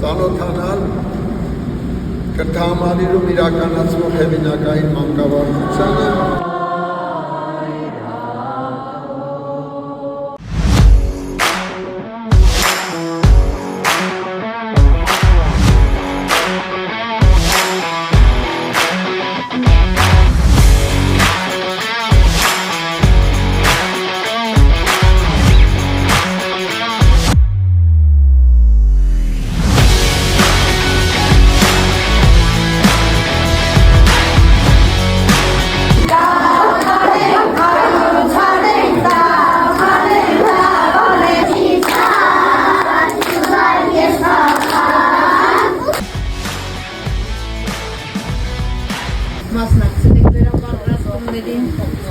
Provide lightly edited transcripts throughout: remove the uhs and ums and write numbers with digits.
ծանոթանալ կրթահամալիրում իրականացվող հեղինակային մանկավարժությանը մասնակցել եք վերապատրաստումներին,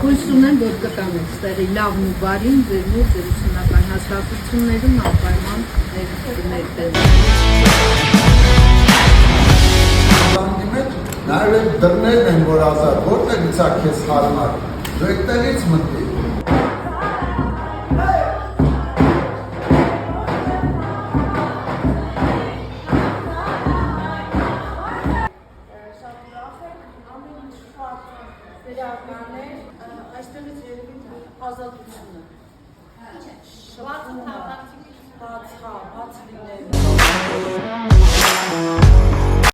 հույս ունեմ, որ կտանեք ստեղի լավն ու բարին ձեր մոտ ձեր ուսումնական հաստատություններում անպայման ներկայացնեք։ Նաև դռներն են, որ ազատ, որտեղից է քեզ հարմար, դու այդտեղից մտնի։ Այստեղից երևի ազատությունը։ Բաց լինել։